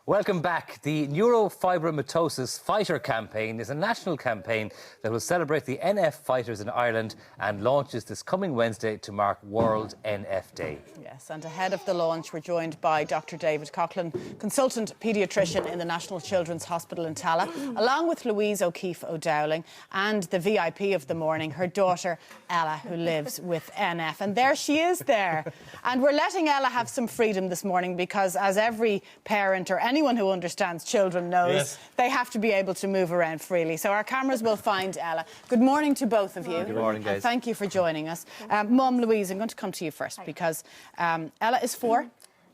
Welcome back. The NeuroFibrimitosis Fighter campaign is a national campaign that will celebrate the NF fighters in Ireland and launches this coming Wednesday to mark World NF Day. Yes, and ahead of the launch, we're joined by Dr David Coghlan, consultant paediatrician in the National Children's Hospital in Tallaght, along with Louise O'Keeffe Dowling and the VIP of the morning, her daughter Ella, who lives with NF. And there she is there. And we're letting Ella have some freedom this morning because, as every parent or anyone who understands children knows, they have to be able to move around freely. So our cameras will find Ella. Good morning to both of you. Good morning, guys. And thank you for joining us. Mum, Louise, I'm going to come to you first because Ella is 4.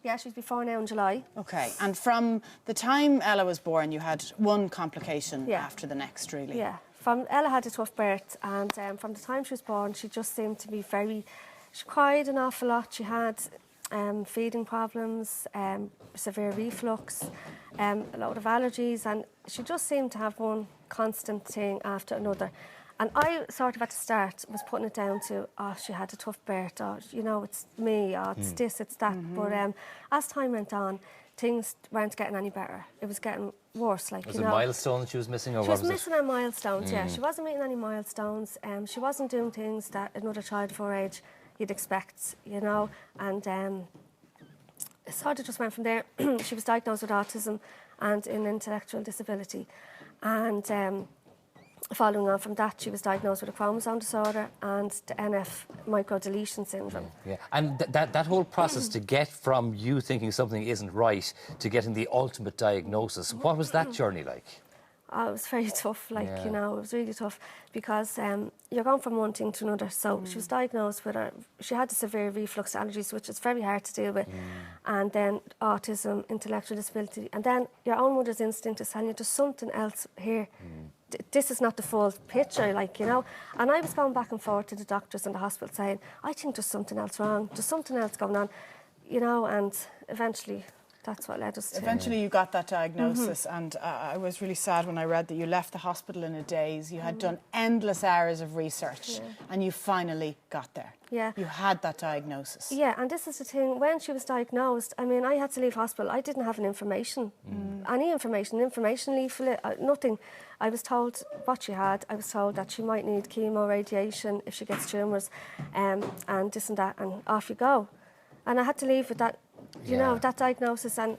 Yeah, she's been 4 now in July. OK, and from the time Ella was born, you had one complication after the next, really. Yeah, Ella had a tough birth, and from the time she was born, she just seemed to be she cried an awful lot. She had feeding problems, severe reflux, a lot of allergies, and she just seemed to have one constant thing after another. And I sort of at the start was putting it down to, oh, she had a tough birth, or, you know, it's me, or it's this, it's that. But as time went on, things weren't getting any better. It was getting worse. Like, was it milestones she was missing, or she what was missing her milestones, yeah. She wasn't meeting any milestones. She wasn't doing things that another child of her age you'd expect, you know. And it sort of just went from there. She was diagnosed with autism and an intellectual disability. And following on from that, she was diagnosed with a chromosome disorder and the NF microdeletion syndrome. Yeah, and that whole process to get from you thinking something isn't right to getting the ultimate diagnosis, what was that journey like? Oh, it was very tough, like, you know, it was really tough because you're going from one thing to another. So she was diagnosed with she had the severe reflux allergies, which is very hard to deal with, and then autism, intellectual disability, and then your own mother's instinct is telling you there's something else here. This is not the full picture, like, you know. And I was going back and forth to the doctors in the hospital saying, I think there's something else wrong, there's something else going on, you know, and eventually that's what led us to... Eventually you got that diagnosis, and I was really sad when I read that you left the hospital in a daze. You had done endless hours of research and you finally got there. Yeah. You had that diagnosis. Yeah, and this is the thing, when she was diagnosed, I mean, I had to leave hospital. I didn't have any information leaflet, nothing. I was told what she had. I was told that she might need chemo, radiation if she gets tumours, and this and that, and off you go. And I had to leave with that, you know, that diagnosis, and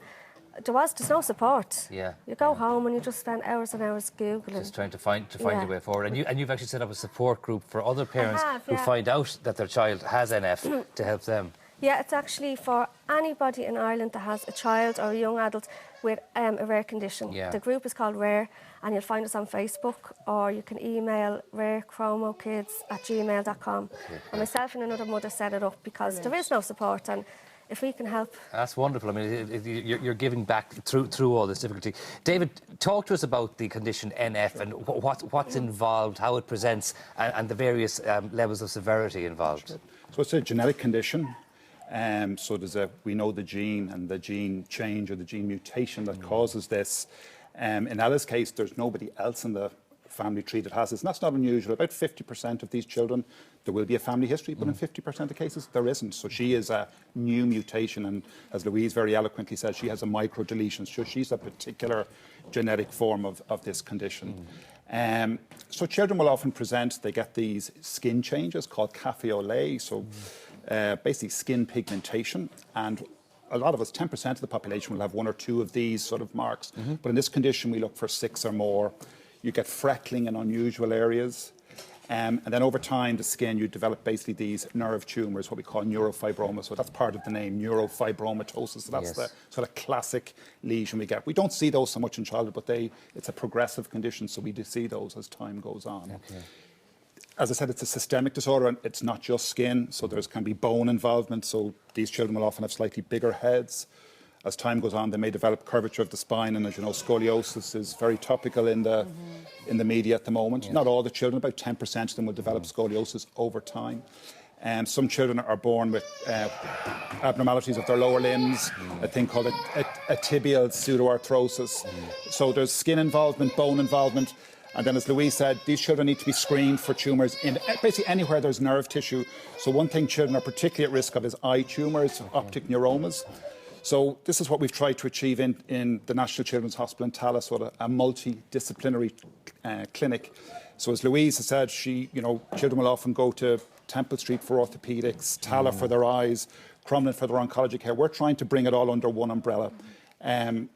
there's no support. Yeah. You go home and you just spend hours and hours Googling. Just trying to find your way forward. And you've actually set up a support group for other parents who find out that their child has NF to help them. Yeah, it's actually for anybody in Ireland that has a child or a young adult with a rare condition. Yeah. The group is called RARE, and you'll find us on Facebook, or you can email rarechromokids@gmail.com. And myself and another mother set it up because there is no support, and if we can help... That's wonderful. I mean, you're giving back through all this difficulty. David, talk to us about the condition NF and what's involved, how it presents, and the various levels of severity involved. So it's a genetic condition. So we know the gene and the gene change or the gene mutation that causes this. In Ella's case, there's nobody else in the family tree that has this, and that's not unusual. About 50% of these children, there will be a family history, but in 50% of cases, there isn't. So she is a new mutation, and as Louise very eloquently said, she has a microdeletion, so she's a particular genetic form of this condition. So children will often present, they get these skin changes called café au lait, so basically skin pigmentation, and a lot of us, 10% of the population, will have 1 or 2 of these sort of marks. But in this condition, we look for 6 or more. You get freckling in unusual areas. And then over time, the skin, you develop basically these nerve tumours, what we call neurofibroma. So that's part of the name, neurofibromatosis. So that's the sort of classic lesion we get. We don't see those so much in childhood, but it's a progressive condition, so we do see those as time goes on. Okay. As I said, it's a systemic disorder, and it's not just skin, so there can be bone involvement, so these children will often have slightly bigger heads. As time goes on, they may develop curvature of the spine, and as you know, scoliosis is very topical in the media at the moment. Yes. Not all the children, about 10% of them will develop scoliosis over time. Some children are born with abnormalities of their lower limbs, a thing called a tibial pseudoarthrosis. So there's skin involvement, bone involvement, and then, as Louise said, these children need to be screened for tumours in basically anywhere there's nerve tissue. So one thing children are particularly at risk of is eye tumours, optic neuromas. So this is what we've tried to achieve in the National Children's Hospital in Tallaght, sort of a multidisciplinary clinic. So as Louise has said, children will often go to Temple Street for orthopaedics, Tallaght for their eyes, Crumlin for their oncology care. We're trying to bring it all under one umbrella. And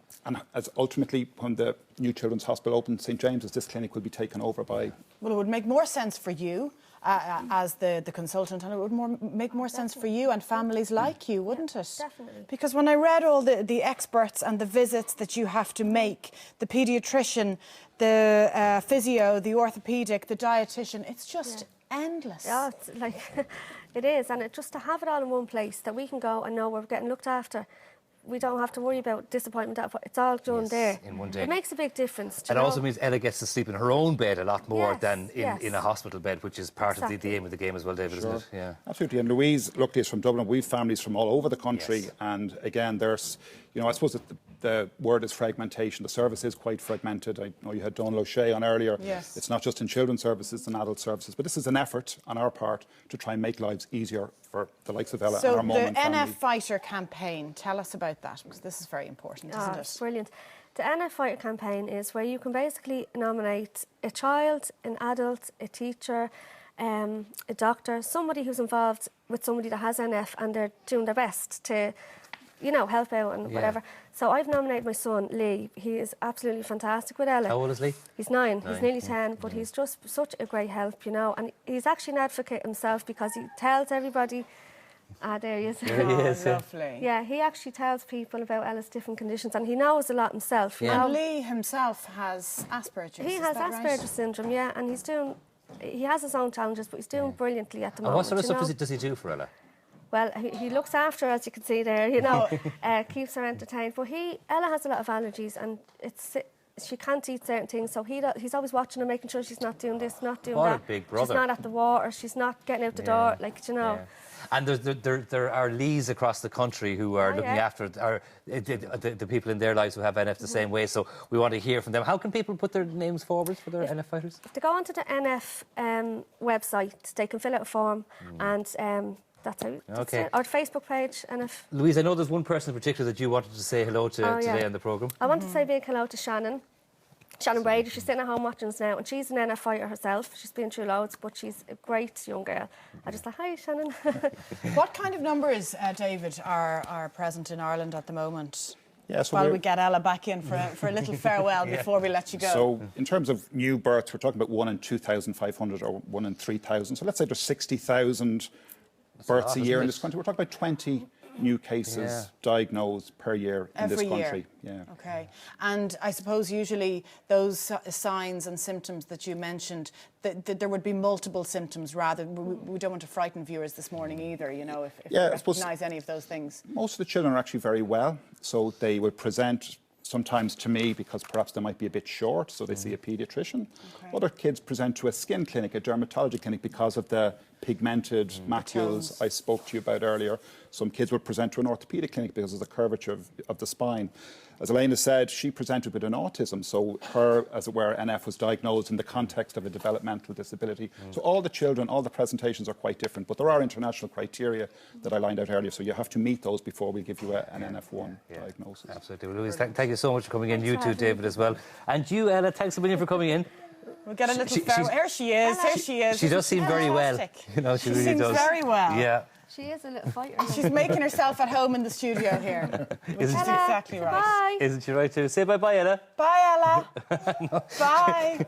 as ultimately, when the new Children's Hospital opens in St James's, this clinic will be taken over by... Well, it would make more sense for you as the consultant, and it would make more sense for you and families like you, wouldn't it? Definitely. Because when I read all the experts and the visits that you have to make, the paediatrician, the physio, the orthopaedic, the dietitian, it's just endless. Yeah, it's like, it is, and just to have it all in one place, that we can go and know we're getting looked after. We don't have to worry about disappointment. It's all done there. In one day. It makes a big difference. It also means Ella gets to sleep in her own bed a lot more than yes. in a hospital bed, which is part of the aim of the game as well, David, isn't it? Yeah. Absolutely. And Louise, luckily, is from Dublin. We've families from all over the country. Yes. And again, there's, I suppose that the word is fragmentation. The service is quite fragmented. I know you had Dawn O'Shea on earlier. Yes. It's not just in children's services and adult services, but this is an effort on our part to try and make lives easier for the likes of Ella and our mum and family. So the NF Fighter campaign, tell us about that, because this is very important, isn't it? It's brilliant. The NF Fighter campaign is where you can basically nominate a child, an adult, a teacher, a doctor, somebody who's involved with somebody that has NF and they're doing their best to, help out and whatever. So I've nominated my son, Lee. He is absolutely fantastic with Ella. How old is Lee? He's 9. He's nearly 10, but he's just such a great help, and he's actually an advocate himself because he tells everybody. There he is. There he is. Lovely. Yeah, he actually tells people about Ella's different conditions, and he knows a lot himself. And Lee himself has Asperger's. He has Asperger's syndrome, and he has his own challenges, but he's doing brilliantly at the moment. And what sort of stuff does he do for Ella? Well, he looks after her, as you can see there, keeps her entertained. But Ella has a lot of allergies, and she can't eat certain things, so he's always watching her, making sure she's not doing this, not doing that. What a big brother. She's not at the water, she's not getting out the door, Yeah. And there are Lees across the country who are looking after the people in their lives who have NF the same way, so we want to hear from them. How can people put their names forward for their NF fighters? If they go onto the NF website, they can fill out a form, and that's how. Okay. Our Facebook page, NF. Louise, I know there's one person in particular that you wanted to say hello to today on the programme. I want to say a big hello to Shannon Brady. She's sitting at home watching us now, and she's an NF fighter herself. She's been through loads, but she's a great young girl. I just like, hi, Shannon. What kind of numbers, David, are present in Ireland at the moment? Yeah, so while we get Ella back in for a little farewell before we let you go. So in terms of new births, we're talking about 1 in 2,500 or 1 in 3,000. So let's say there's 60,000 births a year in this country. We're talking about 20 new cases diagnosed per year in this country. Yeah. Okay. And I suppose usually those signs and symptoms that you mentioned, that there would be multiple symptoms rather. We don't want to frighten viewers this morning either, if you recognise any of those things. Most of the children are actually very well. So they will present sometimes to me because perhaps they might be a bit short, so they see a paediatrician. Okay. Other kids present to a skin clinic, a dermatology clinic, because of the pigmented macules I spoke to you about earlier. Some kids will present to an orthopaedic clinic because of the curvature of the spine. As Elena said, she presented with an autism, so her, as it were, NF was diagnosed in the context of a developmental disability. So all the children, all the presentations are quite different, but there are international criteria that I lined out earlier, so you have to meet those before we give you an NF1 diagnosis. Absolutely. Well, Louise, thank you so much for coming in. You too, David, as well. And you, Ella, thanks a million for coming in. We'll get a little farewell. Here she is. Here she is. She does seem very well. She really seems does. very well. Yeah. She is a little fighter. She's making herself at home in the studio here. Which is exactly right. Bye. Isn't she right too? Say bye-bye, Ella. Bye, Ella. Bye.